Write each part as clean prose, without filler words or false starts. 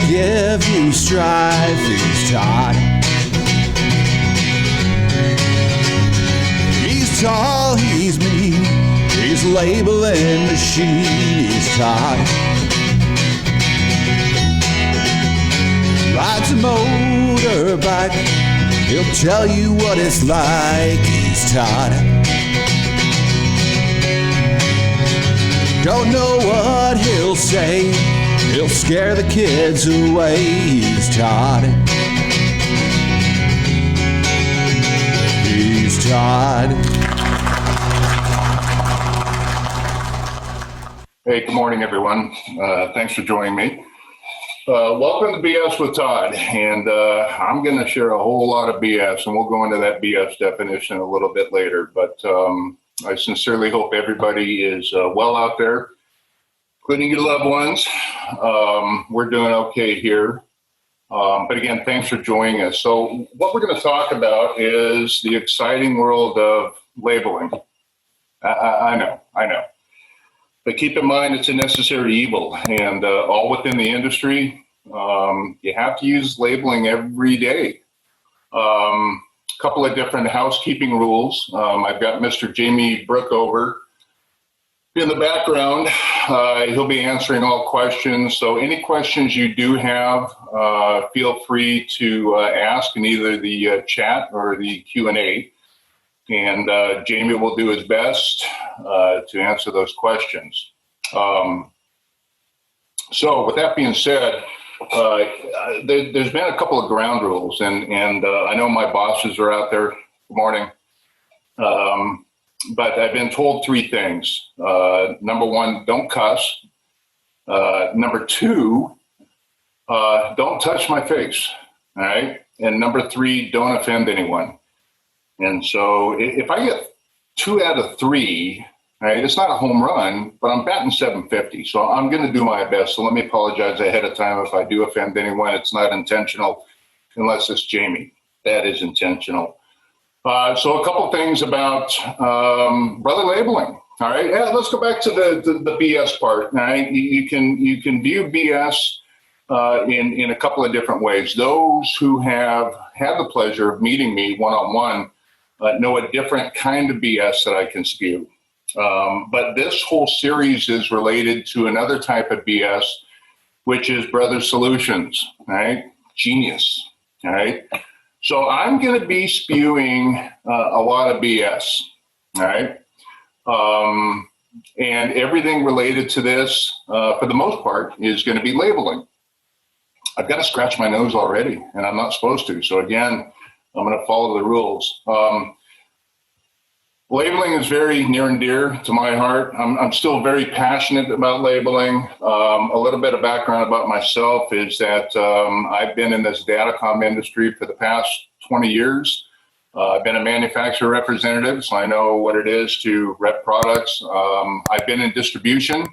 give you strife is Todd. He's tall, he's mean, he's labeling machine, he's Todd. Rides a motorbike, he'll tell you what it's like, he's Todd. Don't know what he'll say, he'll scare the kids away, he's Todd. He's Todd. Hey, good morning, everyone. Thanks for joining me. Welcome to BS with Todd, and I'm going to share a whole lot of BS, and we'll go into that BS definition a little bit later, but I sincerely hope everybody is well out there, including your loved ones. We're doing okay here. But again, thanks for joining us. So what we're going to talk about is the exciting world of labeling. I know. But keep in mind, it's a necessary evil, and all within the industry, you have to use labeling every day. Couple of different housekeeping rules. I've got Mr. Jamie Brookover in the background. He'll be answering all questions. So any questions you do have, feel free to ask in either the chat or the Q&A. And Jamie will do his best to answer those questions. So with that being said, there's been a couple of ground rules, and I know my bosses are out there. Good morning. But I've been told three things. Number one, don't cuss. Number two, don't touch my face. All right. And number three, don't offend anyone. And so if I get 2 out of 3, right, it's not a home run, but I'm batting 750. So I'm going to do my best. So let me apologize ahead of time if I do offend anyone. It's not intentional unless it's Jamie. That is intentional. So a couple things about brother labeling. All right. Yeah, let's go back to the BS part. All right. You can view BS in a couple of different ways. Those who have had the pleasure of meeting me one-on-one know a different kind of BS that I can spew. But this whole series is related to another type of BS, which is brother solutions, right? Genius, all right? So I'm going to be spewing a lot of BS, all right? And everything related to this, for the most part, is going to be labeling. I've got to scratch my nose already, and I'm not supposed to. So again, I'm going to follow the rules. Labeling is very near and dear to my heart. I'm still very passionate about labeling. A little bit of background about myself is that I've been in this datacom industry for the past 20 years. I've been a manufacturer representative, so I know what it is to rep products. I've been in distribution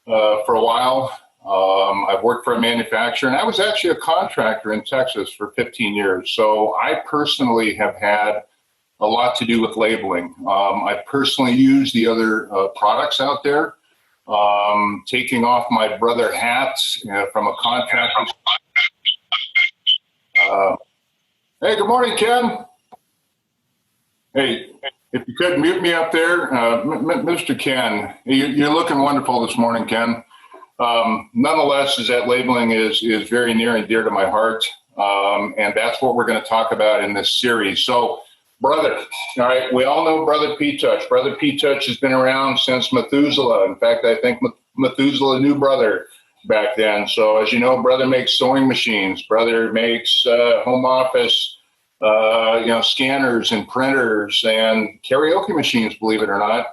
for a while. I've worked for a manufacturer, and I was actually a contractor in Texas for 15 years. So I personally have had a lot to do with labeling. I personally use the other products out there, taking off my brother hats from a contractor. Hey, good morning, Ken. Hey, if you could mute me up there, Mr. Ken, you're looking wonderful this morning, Ken. Nonetheless, is that labeling is very near and dear to my heart, and that's what we're going to talk about in this series. So, brother, all right, we all know Brother P-Touch. Brother P-Touch has been around since Methuselah. In fact, I think Methuselah knew brother back then. So, as you know, brother makes sewing machines. Brother makes home office, scanners and printers and karaoke machines, believe it or not.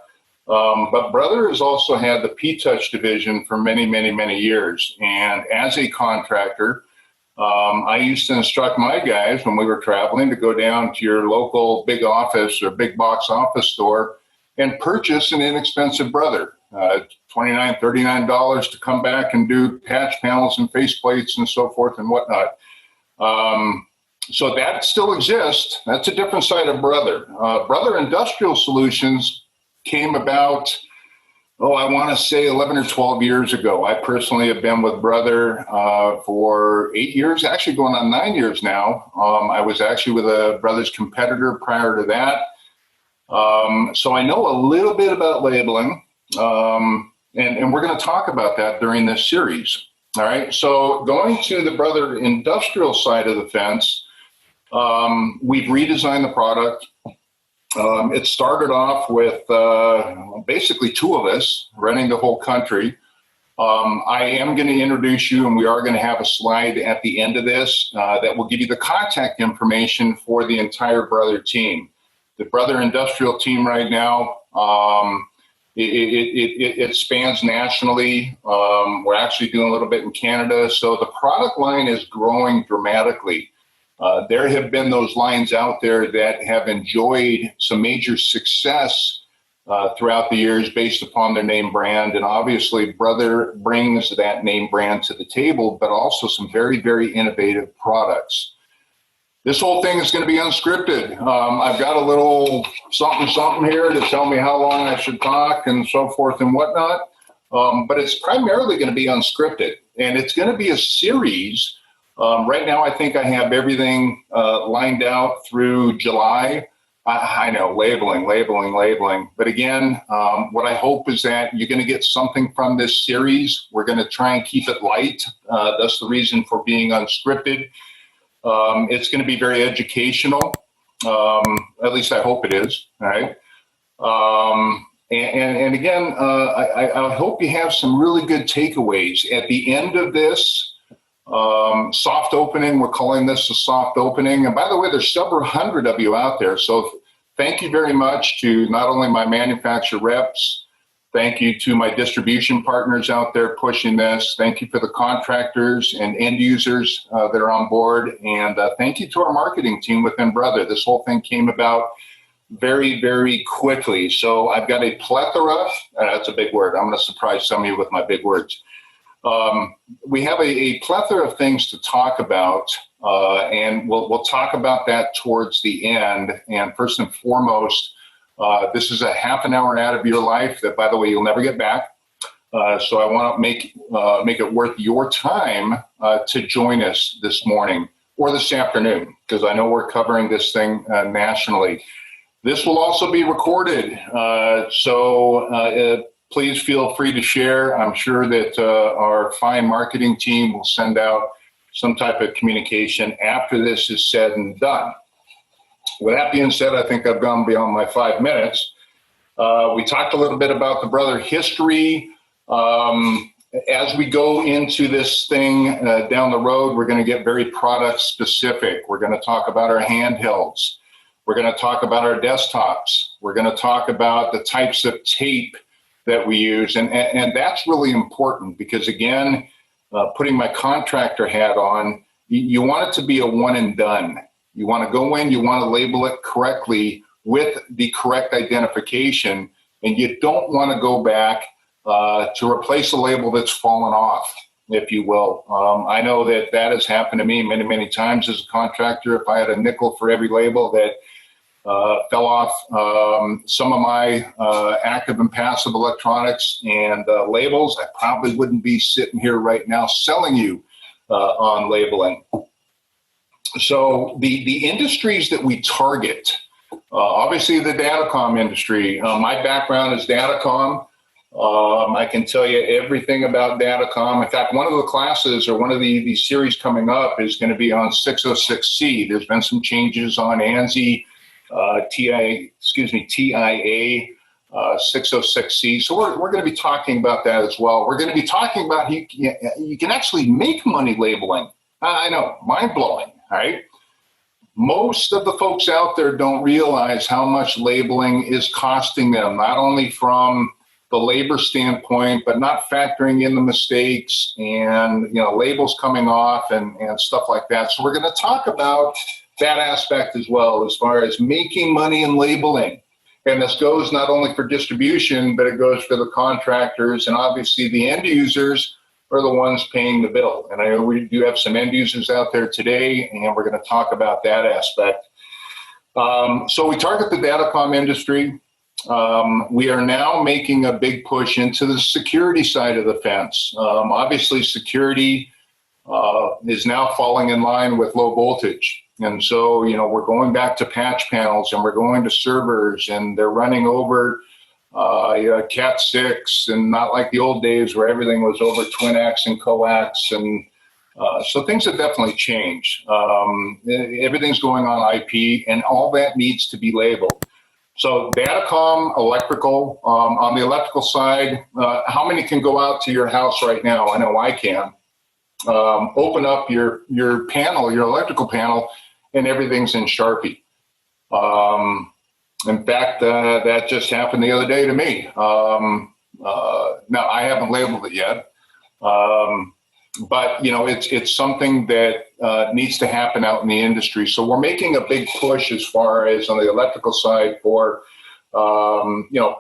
But brother has also had the P-Touch division for many, many, many years. And as a contractor, I used to instruct my guys when we were traveling to go down to your local big office or big box office store and purchase an inexpensive brother, $29, $39 to come back and do patch panels and faceplates and so forth and whatnot. So that still exists. That's a different side of brother. Brother Industrial Solutions came about Oh, I want to say 11 or 12 years ago. I personally have been with Brother for 8 years, actually going on 9 years now. I was actually with a Brother's competitor prior to that. So I know a little bit about labeling, and we're going to talk about that during this series. All right. So going to the Brother industrial side of the fence, we've redesigned the product. It started off with basically two of us running the whole country. I am going to introduce you, and we are going to have a slide at the end of this that will give you the contact information for the entire Brother team. The Brother industrial team right now, it spans nationally. We're actually doing a little bit in Canada. So the product line is growing dramatically. There have been those lines out there that have enjoyed some major success throughout the years based upon their name brand. And obviously, Brother brings that name brand to the table, but also some very, very innovative products. This whole thing is going to be unscripted. I've got a little something here to tell me how long I should talk and so forth and whatnot. But it's primarily going to be unscripted. And it's going to be a series. Right now, I think I have everything lined out through July. I know, labeling. But again, what I hope is that you're going to get something from this series. We're going to try and keep it light. That's the reason for being unscripted. It's going to be very educational. At least I hope it is. All right. And again, I hope you have some really good takeaways at the end of this. Soft opening, we're calling this a soft opening. And by the way, there's several hundred of you out there. So thank you very much to not only my manufacturer reps, thank you to my distribution partners out there pushing this. Thank you for the contractors and end users that are on board. And thank you to our marketing team within Brother. This whole thing came about very, very quickly. So I've got a plethora, that's a big word. I'm going to surprise some of you with my big words. We have a plethora of things to talk about, and we'll talk about that towards the end. And first and foremost, this is a half an hour out of your life that, by the way, you'll never get back. So I want to make it worth your time to join us this morning or this afternoon, because I know we're covering this thing nationally. This will also be recorded, so please feel free to share. I'm sure that our fine marketing team will send out some type of communication after this is said and done. With that being said, I think I've gone beyond my 5 minutes. We talked a little bit about the Brother history. As we go into this thing down the road, we're going to get very product specific. We're going to talk about our handhelds. We're going to talk about our desktops. We're going to talk about the types of tape that we use. And that's really important because, again, putting my contractor hat on, you want it to be a one and done. You want to go in, you want to label it correctly with the correct identification, and you don't want to go back to replace a label that's fallen off, if you will. I know that has happened to me many, many times as a contractor. If I had a nickel for every label that fell off some of my active and passive electronics and labels, I probably wouldn't be sitting here right now selling you on labeling. So the industries that we target, obviously the datacom industry. My background is datacom. I can tell you everything about datacom. In fact, one of the classes or one of the series coming up is going to be on 606C. There's been some changes on ANSI. TIA 606C. So we're going to be talking about that as well. We're going to be talking about you can actually make money labeling. I know, mind blowing, right? Most of the folks out there don't realize how much labeling is costing them, not only from the labor standpoint, but not factoring in the mistakes and labels coming off and stuff like that. So we're going to talk about that aspect as well, as far as making money in labeling. And this goes not only for distribution, but it goes for the contractors, and obviously the end users are the ones paying the bill. And I know we do have some end users out there today, and we're going to talk about that aspect. So we target the datacom industry. We are now making a big push into the security side of the fence. Obviously, security is now falling in line with low voltage. And so, we're going back to patch panels, and we're going to servers, and they're running over Cat 6, and not like the old days where everything was over twin-ax and coax. And so things have definitely changed. Everything's going on IP, and all that needs to be labeled. So datacom, electrical, on the electrical side, how many can go out to your house right now? I know I can. Open up your panel, your electrical panel, and everything's in Sharpie. In fact, that just happened the other day to me. Now, I haven't labeled it yet, but it's something that needs to happen out in the industry. So we're making a big push as far as on the electrical side for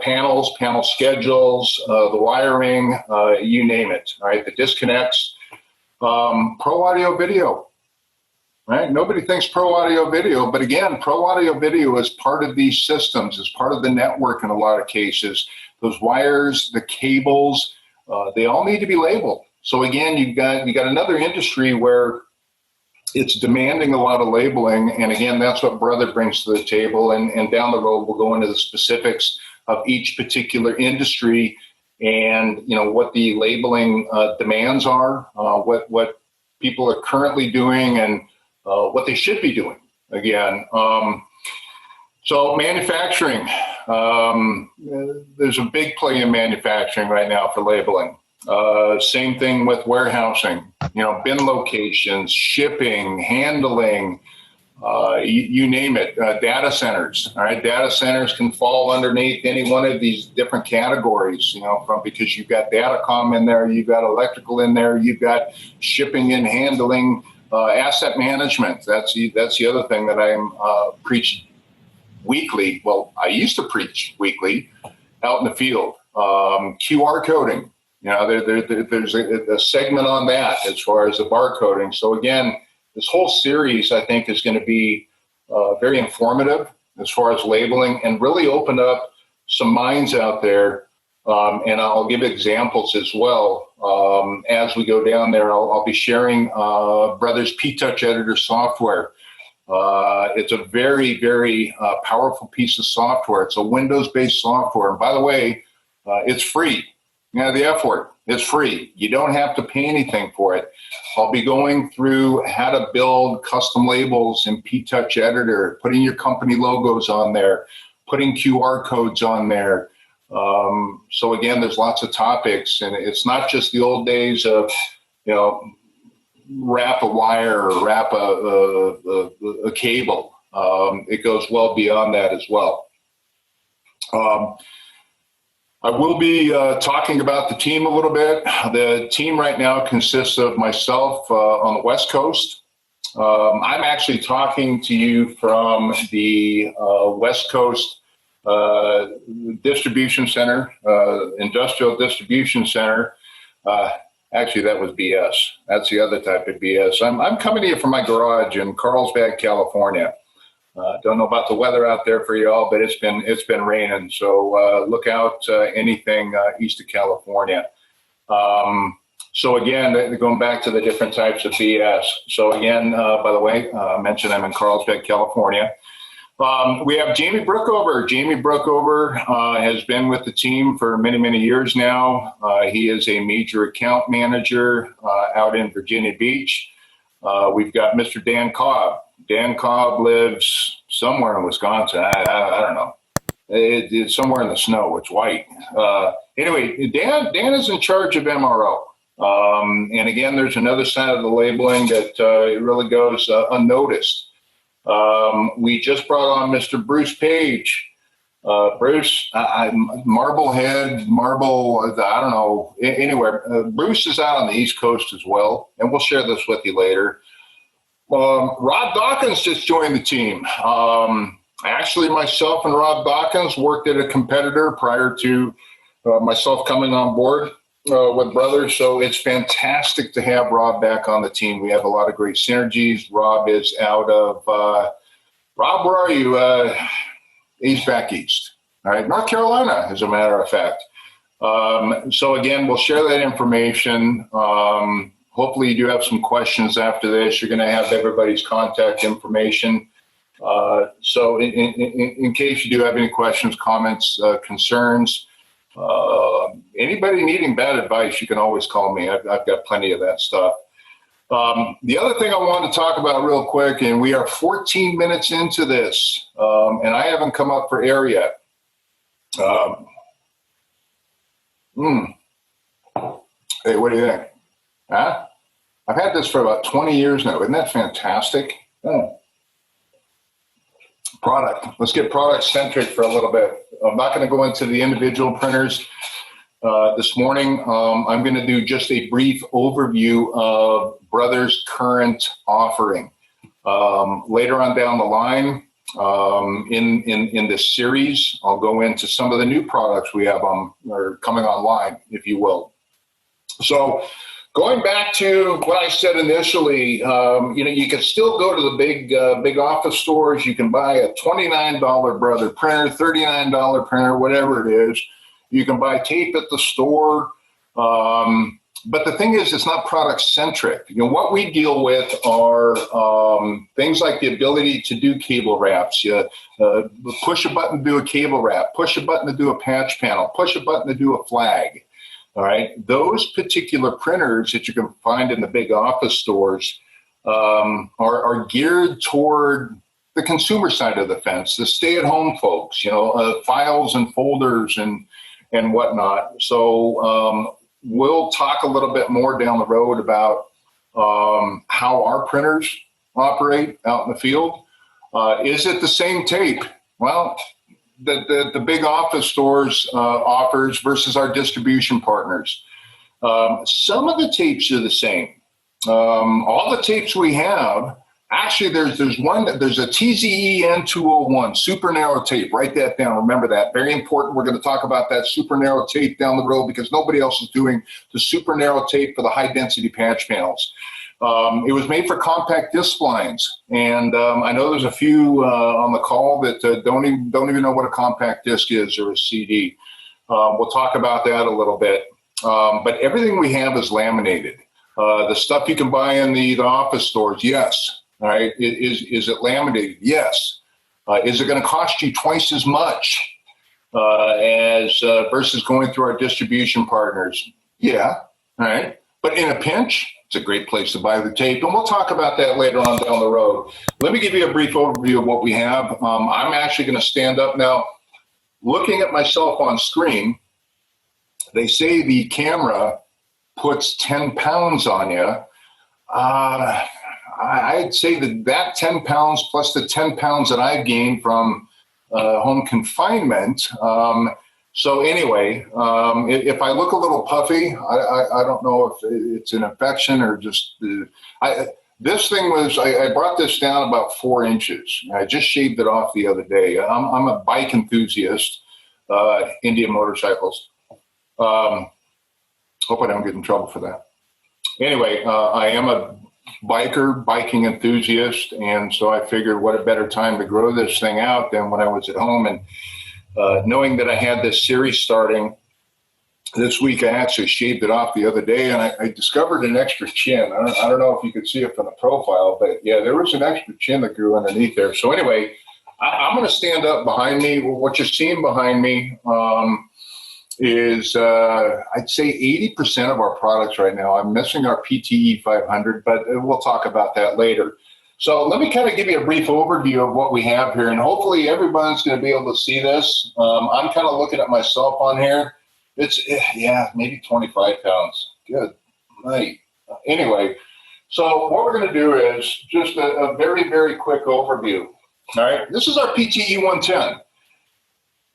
panels, panel schedules, the wiring, you name it. All right, the disconnects. Pro audio video, right? Nobody thinks pro audio video, but again, pro audio video is part of these systems, is part of the network in a lot of cases. Those wires, the cables, they all need to be labeled. So again, you got another industry where it's demanding a lot of labeling, and again, that's what Brother brings to the table. And down the road, we'll go into the specifics of each particular industry, and what the labeling demands are, what people are currently doing, and what they should be doing. Again, so manufacturing, there's a big play in manufacturing right now for labeling. Same thing with warehousing, bin locations, shipping, handling, you name it, data centers. All right, data centers can fall underneath any one of these different categories, because you've got datacom in there, you've got electrical in there, you've got shipping and handling, asset management. That's the other thing that I'm preaching weekly. Well, I used to preach weekly out in the field. QR coding. There's a segment on that as far as the barcoding. So again, this whole series, I think, is going to be very informative as far as labeling, and really open up some minds out there. And I'll give examples as well. As we go down there, I'll be sharing Brother's P-Touch Editor software. It's a very, very powerful piece of software. It's a Windows-based software. And by the way, it's free. The F word, it's free. You don't have to pay anything for it. I'll be going through how to build custom labels in P-Touch Editor, putting your company logos on there, putting QR codes on there. So again, there's lots of topics, and it's not just the old days of, wrap a wire or wrap a cable. It goes well beyond that as well. I will be talking about the team a little bit. The team right now consists of myself on the West Coast. I'm actually talking to you from the West Coast Distribution Center, Industrial Distribution Center. Actually, that was BS. That's the other type of BS. I'm coming to you from my garage in Carlsbad, California. Don't know about the weather out there for y'all, but it's been raining. So look out anything east of California. So again, going back to the different types of BS. So again, by the way, I mentioned I'm in Carlsbad, California. We have Jamie Brookover. Jamie Brookover has been with the team for many, many years now. He is a major account manager out in Virginia Beach. We've got Mr. Dan Cobb. Dan Cobb lives somewhere in Wisconsin. I don't know. It's somewhere in the snow. It's white. Anyway, Dan is in charge of MRO. And again, there's another side of the labeling that it really goes unnoticed. We just brought on Mr. Bruce Page. Bruce, Marblehead, I don't know, anywhere. Bruce is out on the East Coast as well, and we'll share this with you later. Rob Dawkins just joined the team. Actually, myself and Rob Dawkins worked at a competitor prior to myself coming on board with Brothers. So it's fantastic to have Rob back on the team. We have a lot of great synergies. Rob is out of, Rob, where are you? He's back east. All right, North Carolina, as a matter of fact. So again, we'll share that information. Hopefully you do have some questions after this. You're going to have everybody's contact information. So in case you do have any questions, comments, concerns, anybody needing bad advice, you can always call me. I've got plenty of that stuff. The other thing I wanted to talk about real quick, and we are 14 minutes into this, and I haven't come up for air yet. Hey, what do you think? Huh? I've had this for about 20 years now. Isn't that fantastic? Product. Let's get product centric for a little bit. I'm not going to go into the individual printers this morning. I'm going to do just a brief overview of Brother's current offering. Later on down the line, in this series, I'll go into some of the new products we have or coming online, if you will. So going back to what I said initially, you can still go to the big office stores. You can buy a $29 Brother printer, $39 printer, whatever it is. You can buy tape at the store. But the thing is, it's not product centric. What we deal with are things like the ability to do cable wraps. Push a button to do a cable wrap. Push a button to do a patch panel. Push a button to do a flag. All right. Those particular printers that you can find in the big office stores are geared toward the consumer side of the fence, the stay-at-home folks. Files and folders and whatnot. So we'll talk a little bit more down the road about how our printers operate out in the field. Is it the same tape? Well, the big office stores offers versus our distribution partners. Some of the tapes are the same. All the tapes we have, actually, there's a TZE N201 super narrow tape. Write that down. Remember that. Very important. We're going to talk about that super narrow tape down the road because nobody else is doing the super narrow tape for the high density patch panels. It was made for compact disc splines, and I know there's a few on the call that don't even know what a compact disc is or a CD. We'll talk about that a little bit. But everything we have is laminated. The stuff you can buy in the office stores, yes. All right. Is it laminated? Yes. Is it going to cost you twice as much as versus going through our distribution partners? Yeah. All right. But in a pinch, it's a great place to buy the tape. And we'll talk about that later on down the road. Let me give you a brief overview of what we have. I'm actually going to stand up now. Looking at myself on screen, they say the camera puts 10 pounds on you. I'd say that 10 pounds plus the 10 pounds that I've gained from home confinement. So anyway, if I look a little puffy, I don't know if it's an infection or just this thing was, I brought this down about 4 inches. I just shaved it off the other day. I'm a bike enthusiast, Indian motorcycles. Hope I don't get in trouble for that. Anyway, I am a biking enthusiast, and so I figured what a better time to grow this thing out than when I was at home. And knowing that I had this series starting this week, I actually shaved it off the other day, and I discovered an extra chin. I don't know if you could see it from the profile, but yeah, there was an extra chin that grew underneath there. So anyway, I'm going to stand up behind me. What you're seeing behind me is I'd say 80% of our products right now. I'm missing our PTE 500, but we'll talk about that later. So let me kind of give you a brief overview of what we have here, and hopefully everyone's going to be able to see this. I'm kind of looking at myself on here. It's, maybe 25 pounds. Good night. Anyway, so what we're going to do is just a very, very quick overview. All right, this is our PTE 110.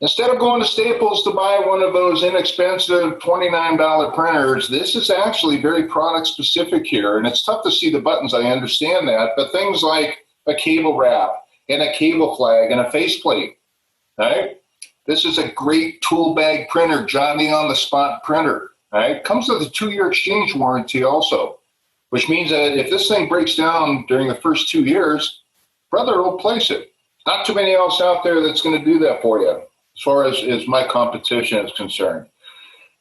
Instead of going to Staples to buy one of those inexpensive $29 printers, this is actually very product specific here. And it's tough to see the buttons, I understand that, but things like a cable wrap and a cable flag and a faceplate, right? This is a great tool bag printer, Johnny on the spot printer, right? Comes with a 2-year exchange warranty also, which means that if this thing breaks down during the first 2 years, Brother will replace it. Not too many else out there that's going to do that for you. as far as my competition is concerned.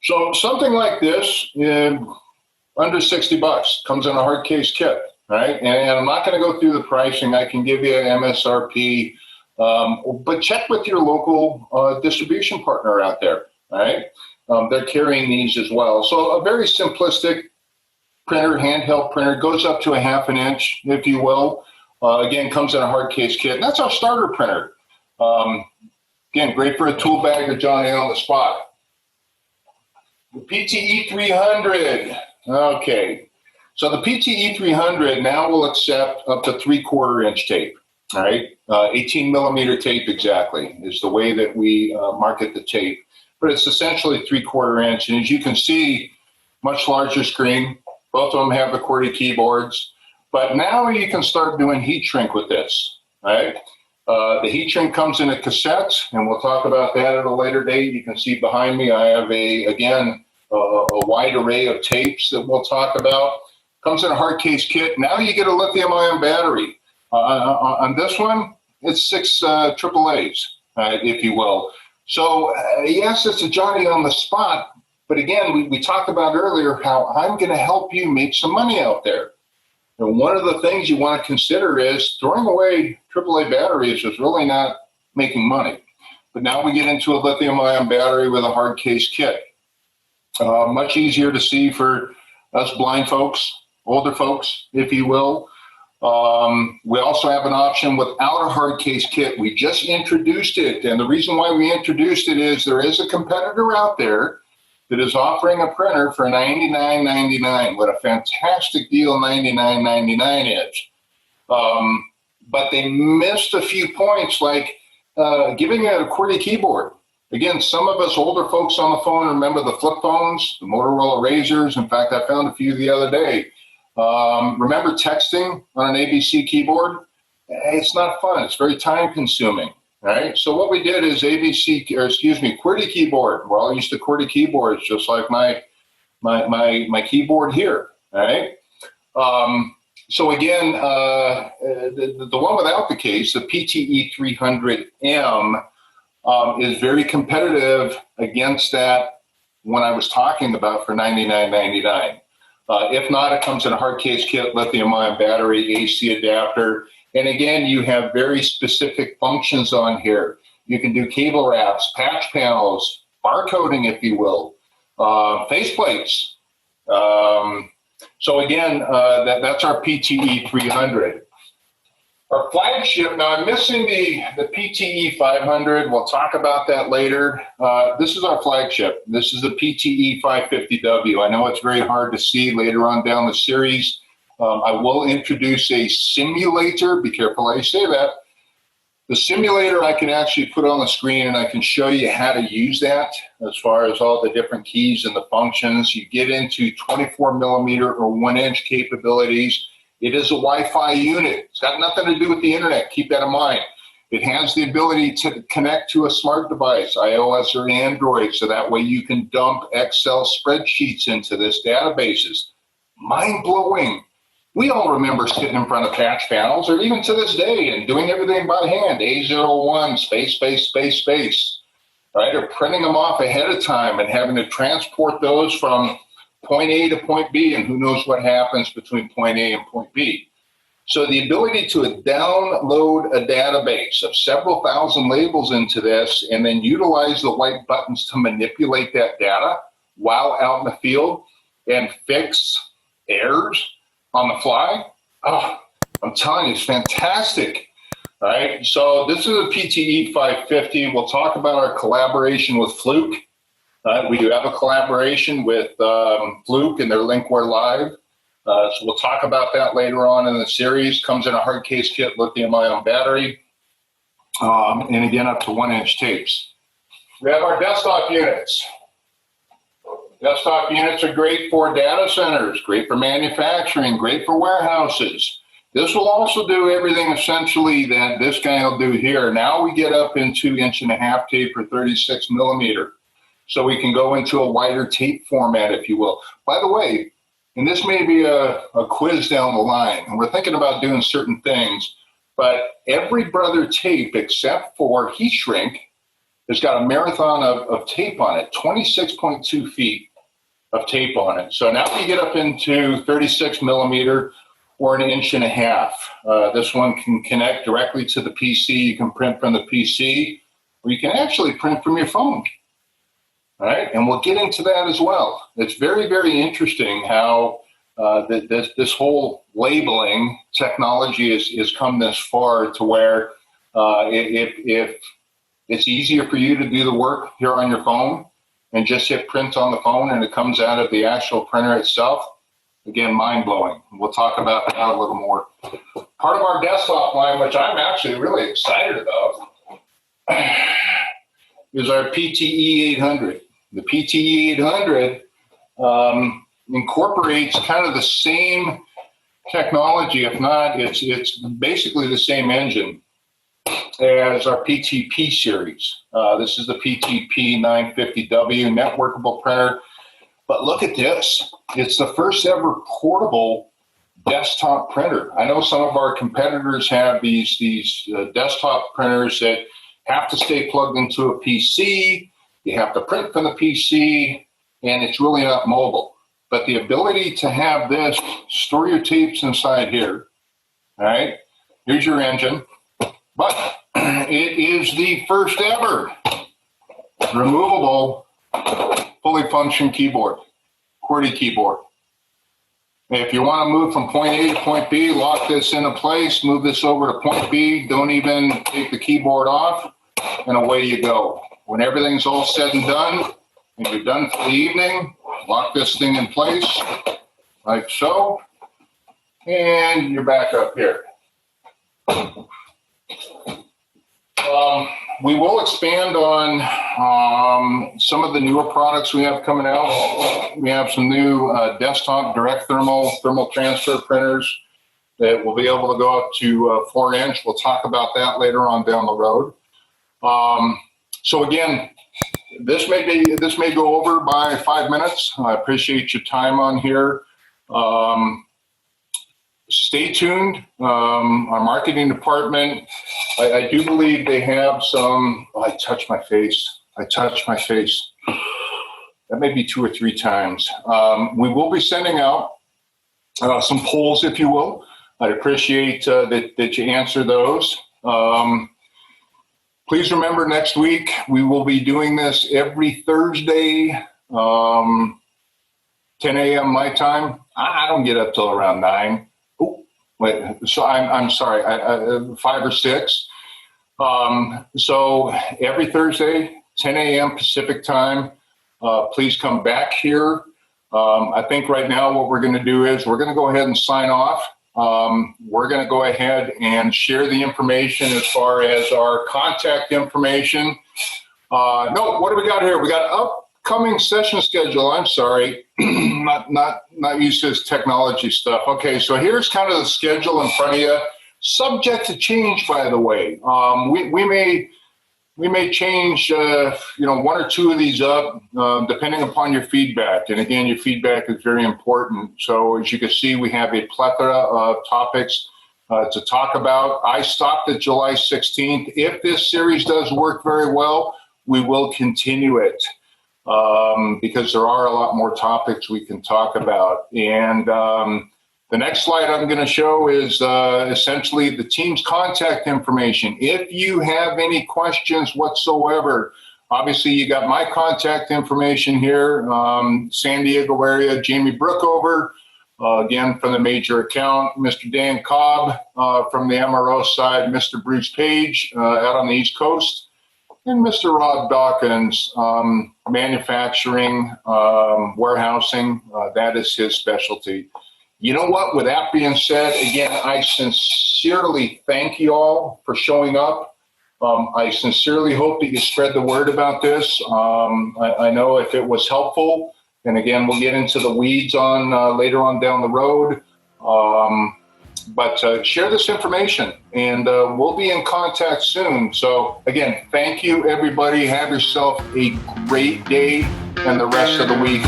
So something like this, under $60, comes in a hard case kit, right? And I'm not going to go through the pricing. I can give you an MSRP, but check with your local distribution partner out there, right? They're carrying these as well. So a very simplistic printer, handheld printer, goes up to a 1/2 inch, if you will. Again, comes in a hard case kit. And that's our starter printer. Again, great for a tool bag or Johnny on the spot. The PTE 300. Okay. So the PTE 300 now will accept up to 3/4 inch tape. All right. 18 millimeter tape exactly is the way that we market the tape. But it's essentially 3/4 inch. And as you can see, much larger screen. Both of them have the QWERTY keyboards. But now you can start doing heat shrink with this. Right. The heat shrink comes in a cassette, and we'll talk about that at a later date. You can see behind me, I have a wide array of tapes that we'll talk about. Comes in a hard case kit. Now you get a lithium-ion battery. On this one, it's 6 AAAs, if you will. So yes, it's a Johnny on the spot. But again, we talked about earlier how I'm going to help you make some money out there. And one of the things you want to consider is throwing away AAA batteries is really not making money. But now we get into a lithium-ion battery with a hard case kit. Much easier to see for us blind folks, older folks, if you will. We also have an option without a hard case kit. We just introduced it. And the reason why we introduced it is there is a competitor out there that is offering a printer for $99.99. What a fantastic deal $99.99 is. But they missed a few points, like giving it a QWERTY keyboard. Again, some of us older folks on the phone remember the flip phones, the Motorola Razors. In fact, I found a few the other day. Remember texting on an ABC keyboard? It's not fun. It's very time consuming, right? So what we did is QWERTY keyboard. We're all used to QWERTY keyboards, just like my keyboard here, right? So again, the one without the case, the PTE 300M, is very competitive against that one I was talking about for $99.99. If not, it comes in a hard case kit, lithium-ion battery, AC adapter. And again, you have very specific functions on here. You can do cable wraps, patch panels, barcoding, if you will, faceplates. So again, that's our PTE 300. Our flagship, now I'm missing the PTE 500. We'll talk about that later. This is our flagship. This is the PTE 550W. I know it's very hard to see later on down the series. I will introduce a simulator. Be careful how you say that. The simulator I can actually put on the screen and I can show you how to use that as far as all the different keys and the functions. You get into 24 millimeter or 1 inch capabilities. It is a Wi-Fi unit. It's got nothing to do with the internet. Keep that in mind. It has the ability to connect to a smart device, iOS or Android, so that way you can dump Excel spreadsheets into this databases. Mind-blowing. We all remember sitting in front of patch panels, or even to this day, and doing everything by hand, A01, space, right? Or printing them off ahead of time and having to transport those from point A to point B, and who knows what happens between point A and point B. So the ability to download a database of several thousand labels into this and then utilize the white buttons to manipulate that data while out in the field and fix errors on the fly. Oh, I'm telling you, it's fantastic. All right, so this is a PTE 550. We'll talk about our collaboration with Fluke. We do have a collaboration with Fluke and their Linkware Live. So we'll talk about that later on in the series. Comes in a hard case kit, lithium-ion battery, and again, up to 1 inch tapes. We have our desktop units. Desktop units are great for data centers, great for manufacturing, great for warehouses. This will also do everything essentially that this guy will do here. Now we get up into 1.5 inch tape for 36 millimeter. So we can go into a wider tape format, if you will. By the way, and this may be a quiz down the line, and we're thinking about doing certain things, but every brother tape except for heat shrink It's got a marathon of tape on it, 26.2 feet of tape on it. So now we get up into 36 millimeter or an inch and a half. This one can connect directly to the PC. You can print from the PC, or you can actually print from your phone. All right, and we'll get into that as well. It's very, very interesting how this whole labeling technology is come this far to where if it's easier for you to do the work here on your phone and just hit print on the phone and it comes out of the actual printer itself, again, mind-blowing. We'll talk about that a little more. Part of our desktop line, which I'm actually really excited about, is our PTE 800. The PTE 800 incorporates kind of the same technology. If not, it's basically the same engine as our PTP series. This is the PTP 950W networkable printer. But look at this. It's the first ever portable desktop printer. I know some of our competitors have these desktop printers that have to stay plugged into a PC. You have to print from the PC, and it's really not mobile. But the ability to have this, store your tapes inside here, all right? Here's your engine. But it is the first ever removable, fully functioning keyboard, QWERTY keyboard. If you want to move from point A to point B, lock this into place, move this over to point B, don't even take the keyboard off, and away you go. When everything's all said and done, and you're done for the evening, lock this thing in place, like so, and you're back up here. We will expand on some of the newer products we have coming out. We have some new desktop direct thermal transfer printers that will be able to go up to 4-inch. We'll talk about that later on down the road. So again, this may go over by 5 minutes. I appreciate your time on here. Stay tuned. Our marketing department, I do believe they have some, I touched my face. That may be 2 or 3 times. We will be sending out some polls, if you will. I'd appreciate that you answer those. Please remember, next week, we will be doing this every Thursday, 10 a.m. my time. I don't get up till around 9. Oh, wait, so I'm sorry, 5 or 6. So every Thursday, 10 a.m. Pacific time, please come back here. I think right now what we're going to do is we're going to go ahead and sign off. We're going to go ahead and share the information as far as our contact information. No, what do we got here? We got upcoming session schedule. I'm sorry, not used to this technology stuff. Okay, so here's kind of the schedule in front of you. Subject to change, by the way. We may change, 1 or 2 of these up, depending upon your feedback. And again, your feedback is very important. So as you can see, we have a plethora of topics to talk about. I stopped at July 16th. If this series does work very well, we will continue it because there are a lot more topics we can talk about. And the next slide I'm going to show is essentially the team's contact information. If you have any questions whatsoever, obviously you got my contact information here, San Diego area, Jamie Brookover, again from the major account, Mr. Dan Cobb from the MRO side, Mr. Bruce Page out on the East Coast, and Mr. Rob Dawkins, manufacturing, warehousing, that is his specialty. You know what? With that being said, again, I sincerely thank you all for showing up. I sincerely hope that you spread the word about this. I know if it was helpful, and again, we'll get into the weeds on later on down the road. But share this information, and we'll be in contact soon. So again, thank you, everybody. Have yourself a great day and the rest of the week.